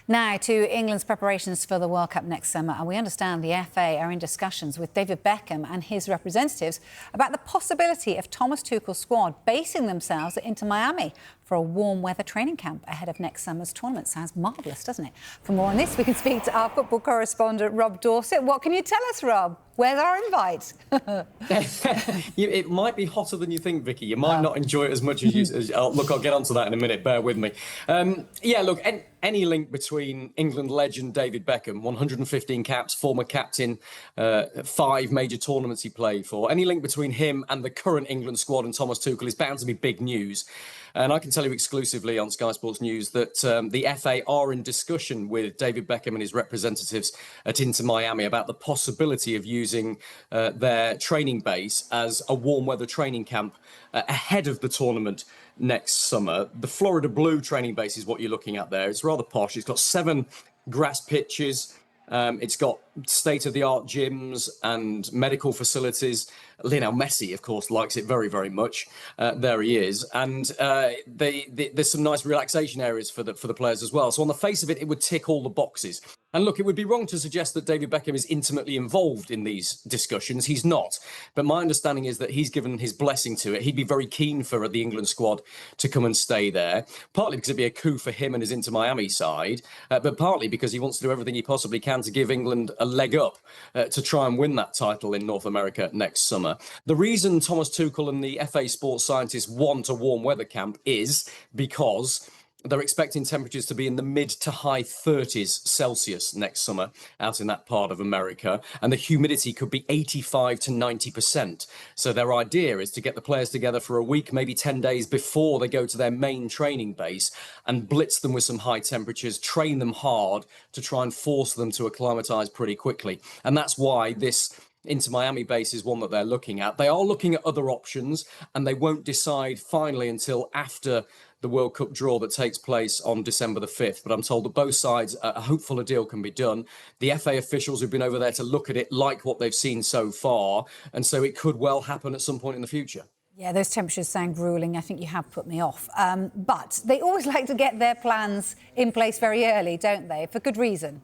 Now to England's preparations for the World Cup next summer, and we understand the FA are in discussions with David Beckham and his representatives about the possibility of Thomas Tuchel's squad basing themselves at Inter Miami for a warm weather training camp ahead of next summer's tournament. Sounds marvellous, doesn't it? For more on this, we can speak to our football correspondent, Rob Dorset. What can you tell us, Rob? Where's our invite? It might be hotter than you think, Vicky. You might not enjoy it as much as you... look, I'll get onto that in a minute. Bear with me. Any link between England legend David Beckham, 115 caps, former captain, 5 major tournaments he played for, any link between him and the current England squad and Thomas Tuchel is bound to be big news. And I can tell you exclusively on Sky Sports News that the FA are in discussion with David Beckham and his representatives at Inter Miami about the possibility of using their training base as a warm weather training camp ahead of the tournament next summer. The Florida Blue training base is what you're looking at there. It's rather posh. It's got 7 grass pitches. It's got state-of-the-art gyms and medical facilities. Lionel Messi, of course, likes it very, very much. There he is. And there's some nice relaxation areas for the players as well. So on the face of it, it would tick all the boxes. And look, it would be wrong to suggest that David Beckham is intimately involved in these discussions. He's not. But my understanding is that he's given his blessing to it. He'd be very keen for the England squad to come and stay there, partly because it'd be a coup for him and his Inter Miami side, but partly because he wants to do everything he possibly can to give England a leg up to try and win that title in North America next summer. The reason Thomas Tuchel and the FA sports scientists want a warm weather camp is because they're expecting temperatures to be in the mid to high 30s Celsius next summer out in that part of America, and the humidity could be 85 to 90%. So their idea is to get the players together for a week, maybe 10 days before they go to their main training base and blitz them with some high temperatures, train them hard to try and force them to acclimatise pretty quickly. And that's why this Inter Miami base is one that they're looking at. They are looking at other options, and they won't decide finally until after the World Cup draw that takes place on December the 5th. But I'm told that both sides are hopeful a deal can be done. The FA officials who've been over there to look at it like what they've seen so far, and so it could well happen at some point in the future. Yeah, those temperatures sound gruelling. I think you have put me off. But they always like to get their plans in place very early, don't they? For good reason.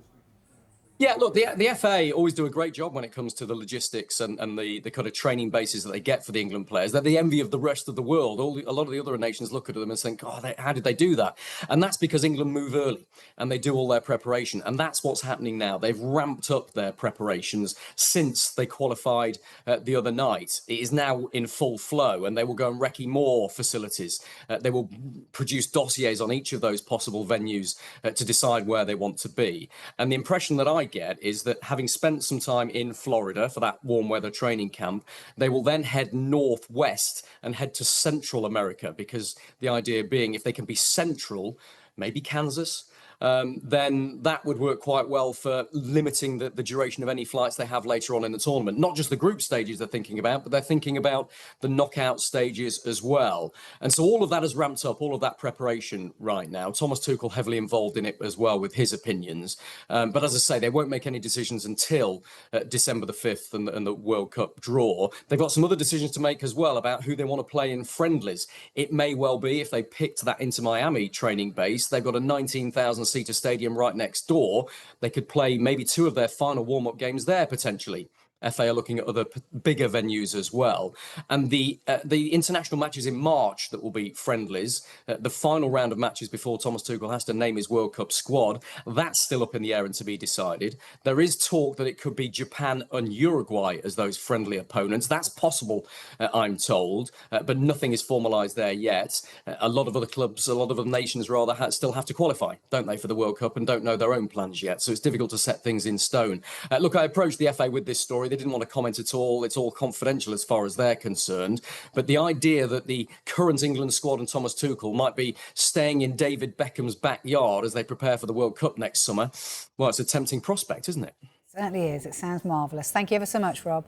Yeah, look, the FA always do a great job when it comes to the logistics and the kind of training bases that they get for the England players. They're the envy of the rest of the world. A lot of the other nations look at them and think, oh, how did they do that? And that's because England move early and they do all their preparation. And that's what's happening now. They've ramped up their preparations since they qualified the other night. It is now in full flow, and they will go and recce more facilities. They will produce dossiers on each of those possible venues to decide where they want to be. And the impression that I get is that having spent some time in Florida for that warm weather training camp, they will then head northwest and head to Central America, because the idea being if they can be central, maybe Kansas, then that would work quite well for limiting the duration of any flights they have later on in the tournament. Not just the group stages they're thinking about, but they're thinking about the knockout stages as well. And so all of that has ramped up, all of that preparation right now. Thomas Tuchel heavily involved in it as well with his opinions. But as I say, they won't make any decisions until December the 5th and the World Cup draw. They've got some other decisions to make as well about who they want to play in friendlies. It may well be, if they picked that Inter Miami training base, they've got a 19,000-seater stadium right next door. They could play maybe 2 of their final warm-up games there potentially. FA are looking at other bigger venues as well. And the international matches in March that will be friendlies, the final round of matches before Thomas Tuchel has to name his World Cup squad, that's still up in the air and to be decided. There is talk that it could be Japan and Uruguay as those friendly opponents. That's possible, I'm told, but nothing is formalised there yet. A lot of other clubs, a lot of other nations rather, still have to qualify, don't they, for the World Cup, and don't know their own plans yet. So it's difficult to set things in stone. Look, I approached the FA with this story. They didn't want to comment at all. It's all confidential as far as they're concerned. But the idea that the current England squad and Thomas Tuchel might be staying in David Beckham's backyard as they prepare for the World Cup next summer, well, it's a tempting prospect, isn't it? It certainly is. It sounds marvellous. Thank you ever so much, Rob.